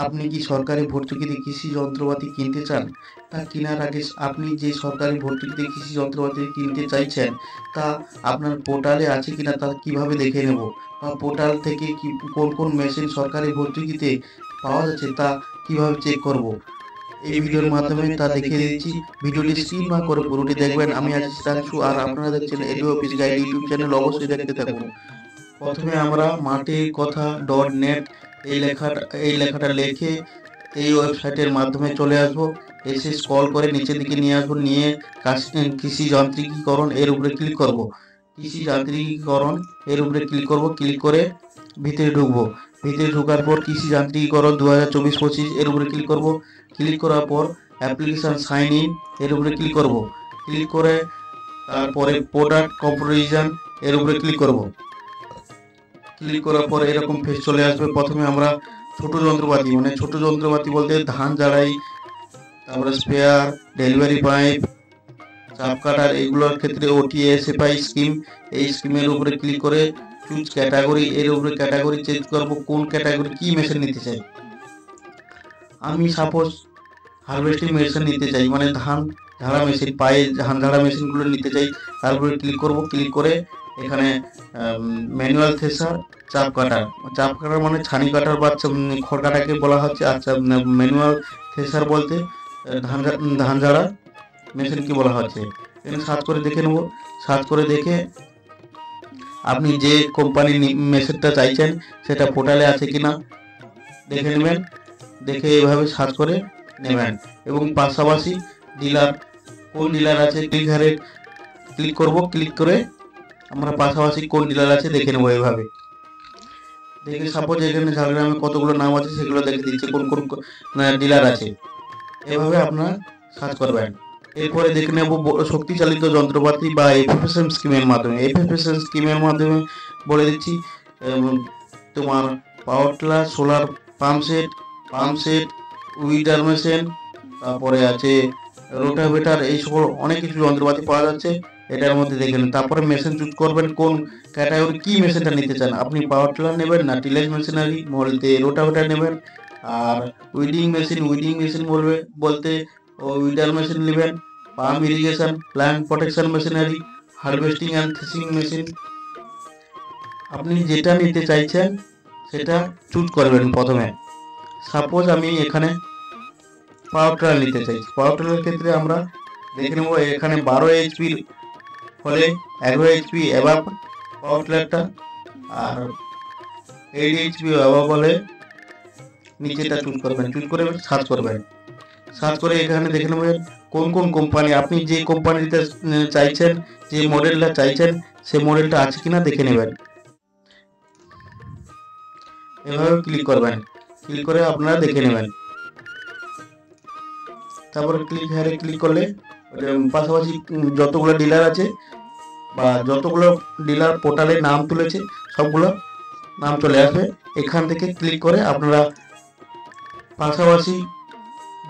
আপনি কি সরকারি ভর্তুকিতে কৃষি যন্ত্রপাতি কিনতে চান? তা কেনার আগে আপনি যে সরকারি ভর্তুকিতে কৃষি যন্ত্রপাতি কিনতে চাইছেন, তা আপনার পোর্টালে আছে কিনা তা কিভাবে দেখে নেব? বা পোর্টাল থেকে কোন মেশিন সরকারি ভর্তুকিতে পাওয়া যাচ্ছে তা কিভাবে চেক করব? এই ভিডিওর মাধ্যমে তা দেখিয়ে দিচ্ছি। ভিডিওটি স্কিপ না করে পুরোটি দেখবেন। আমি আছি সিতাংশু আর আপনারা দেখছেন edu office guide YouTube channel, অবশ্যই দেখতে থাকুন। প্রথমে আমরা মাটির কথা .net এই লেখাটা লিখে এই ওয়েবসাইটের মাধ্যমে চলে আসব। এসে স্ক্রল করে নিচের দিকে নিয়ে আসবো, নিয়ে কৃষি যান্ত্রিকীকরণ এর উপরে ক্লিক করব। কৃষি যান্ত্রিকীকরণ এর উপরে ক্লিক করব। ক্লিক করে ভিতরে ঢুকবো। ভিতরে ঢোকার পর কৃষি যান্ত্রিকীকরণ 2024-25 এর উপরে ক্লিক করব। ক্লিক করার পর অ্যাপ্লিকেশন সাইন ইন এর উপরে ক্লিক করব। ক্লিক করে তারপরে প্রোডাক্ট কম্পারিজন এর উপরে ক্লিক করব। ক্লিক করার পর এরকম পেজ চলে আসবে। প্রথমে আমরা ছোট যন্ত্রপাতি বলতে ধান ঝাড়াই, তারপরে স্পেয়ার, ডেলিভারি পাইপ, চাপ কাটার, এইগুলোর ক্ষেত্রে OTSFI স্কিম, এই স্কিমের উপরে ক্লিক করে চুজ ক্যাটাগরি এর উপরে ক্যাটাগরি চেঞ্জ করব, কোন ক্যাটাগরি কি মেশিন নিতে চাই। আমি সাপোজ হারভেস্টিং মেশিন নিতে চাই, মানে ধান ঝাড়া মেশিন, পায়ে ধান ঝাড়া মেশিনগুলো নিতে চাই। তারপরে ক্লিক করব। ক্লিক করে এখানে ম্যানুয়াল থ্রেসার, চাপ কাটার মানে ছানি কাটার বা খড় কাটাকে বলা হচ্ছে। আচ্ছা, ম্যানুয়াল থ্রেসার বলতে ধান ঝাড়া মেশিনকে বলা হচ্ছে। এখানে সার্চ করে দেখে নেব। সার্চ করে দেখে আপনি যে কোম্পানির মেশিনটা চাইছেন সেটা পোর্টালে আছে কিনা দেখে নেবেন। দেখে এইভাবে সার্চ করে নেবেন এবং পাশাপাশি কোন ডিলার আছে ক্লিক করব। ক্লিক করে আমরা পাশাপাশি কোন ডিলার আছে দেখে নেব। এইভাবে দেখে সাপোজ এখানে ঝাড়গ্রামে কতগুলো নাম আছে সেগুলো দেখে দিচ্ছে কোন কোন ডিলার আছে। এভাবে আপনারা সার্চ করবেন। এরপরে দেখে নেব শক্তি চালিত যন্ত্রপাতি বা FFSM স্কিমের মাধ্যমে। FFSM স্কিমের মাধ্যমে বলে দিচ্ছি, তোমার power tiller, solar pumpset, weeder machine, তারপরে আছে রোটাভেটার, এই সকল অনেক কিছু যন্ত্রপাতি পাওয়া যাচ্ছে এটার মধ্যে দেখে নিন। তারপরে মেশিন চুজ করবেন, কোন ক্যাটাগরি কি মেশিনটা নিতে চান। আপনি পাওয়ার টিলার নেবেন না টিলেজ মেশিনারি বলতে রোটাভেটার নেবেন। আর উইডিং মেশিন বলতে উইডার মেশিন নেবেন। Pump irrigation, plant protection machinery, harvesting and threshing machine, আপনি যেটা নিতে চাইছেন সেটা চুজ করবেন। প্রথমে সাপোজ আমি এখানে পাওয়ার টিলার নিতে চাইছি। পাওয়ার টিলারের ক্ষেত্রে আমরা দেখে নেব এখানে 12 HP হলে 11 HP অ্যাবাভ পাওয়ার টিলারটা, আর 8 HP অ্যাবাভ হলে নিচেটা চুজ করবেন। চুজ করে সার্চ করবেন। সার্চ করে এখানে দেখে নেবেন কোন কোন কোম্পানি, আপনি যে কোম্পানিতে চাইছেন, যে মডেলটা চাইছেন সেই মডেলটা আছে কিনা দেখে নেবেন। এভাবে ক্লিক করবেন। ক্লিক করে আপনারা দেখে নেবেন। তারপরে ক্লিক করলে পাশাপাশি যতগুলো ডিলার আছে বা যতগুলো ডিলার পোর্টালে নাম তুলেছে সবগুলো নাম চলে আসবে। এখান থেকে ক্লিক করে আপনারা পাশাপাশি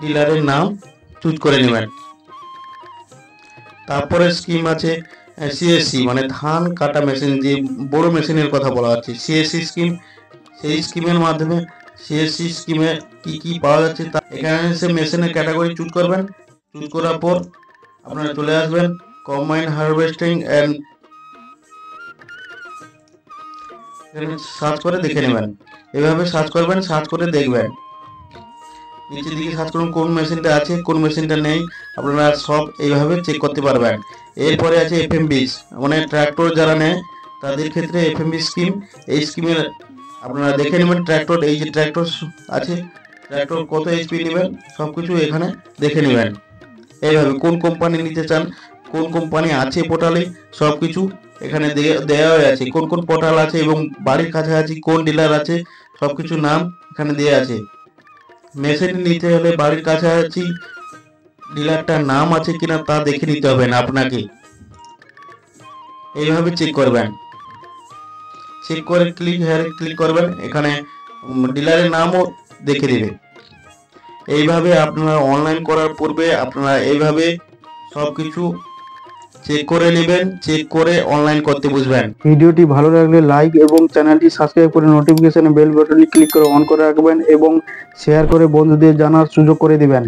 ডিলারের নাম চুজ করে নেবেন। তারপরে স্কিম আছে CSC, মানে ধান কাটা মেশিন, যে বড় মেশিনের কথা বলা হচ্ছে, CSC স্কিম। সেই স্কিমের মাধ্যমে CSC স্কিমে কি কি পাওয়া যাচ্ছে তা এখানে এসে মেশিনের ক্যাটাগরি চুজ করবেন। চুজ করার পর আপনারা চলে আসবেন কম্বাইন হারভেস্টিং অ্যান্ড, সার্চ করে দেখে নেবেন। এভাবে সার্চ করবেন, সার্চ করে দেখবেন। নিচের দিকে সার্চ করুন কোন মেশিনটা আছে কোন মেশিনটা নেই, আপনারা সব এইভাবে চেক করতে পারবেন। এরপরে আছে FMBs, মানে ট্র্যাক্টর যারা নেয় তাদের ক্ষেত্রে FMB স্কিম। এই স্কিমের আপনারা দেখে নেবেন ট্র্যাক্টর, এই যে ট্র্যাক্টর আছে, ট্র্যাক্টর কত HP নেবেন সবকিছু এখানে দেখে নেবেন। এইভাবে কোন কোম্পানি নিতে চান, কোন কোম্পানি আছে পোর্টালে সবকিছু এখানে দেওয়া আছে, কোন কোন পোর্টাল আছে এবং বাড়ির কাছাকাছি কোন ডিলার আছে সবকিছু নাম এখানে দেওয়া আছে। মেশিন নিতে হলে বাড়ির কাছাকাছি ডিলারটার নাম আছে কিনা তা দেখে নিতে হবে না আপনাকে। এইভাবে চেক করবেন। চেক করে ক্লিক করবেন, এখানে ডিলারের নামও দেখে দেবে। এইভাবে আপনারা অনলাইন করার পূর্বে আপনারা এইভাবে সব কিছু চেক করে নেবেন, চেক করে অনলাইন করতে বুঝবেন। ভিডিওটি ভালো লাগলে লাইক এবং চ্যানেলটি সাবস্ক্রাইব করে নোটিফিকেশন বেল বাটনে ক্লিক করে অন করে রাখবেন এবং শেয়ার করে বন্ধুদের জানার সুযোগ করে দিবেন।